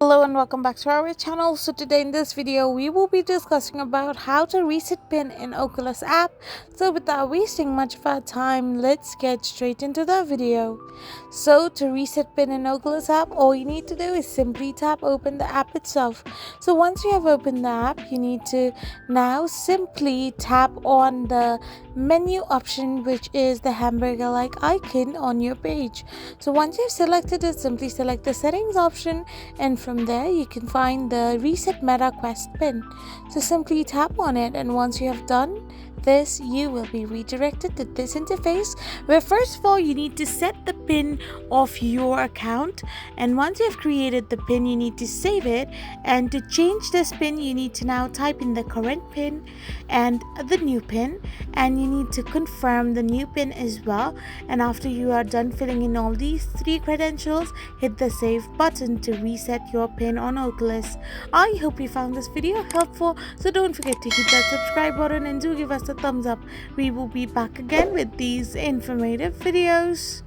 Hello and welcome back to our channel. So today in this video we will be discussing about how to reset pin in Oculus app. So without wasting much of our time, let's get straight into the video. So to reset pin in Oculus app, all you need to do is simply tap open the app itself. So once you have opened the app, you need to now simply tap on the menu option, which is the hamburger like icon on your page. So once you've selected it, simply select the settings option, and from there you can find the reset meta quest pin. So simply tap on it, and once you have done this, you will be redirected to this interface where first of all you need to set the pin of your account, and once you have created the pin you need to save it, and to change this pin you need to now type in the current pin and the new pin, and you need to confirm the new pin as well. And after you are done filling in all these three credentials, hit the save button to reset your pin on Oculus. I hope you found this video helpful, so don't forget to hit that subscribe button and do give us a thumbs up. We will be back again with these informative videos.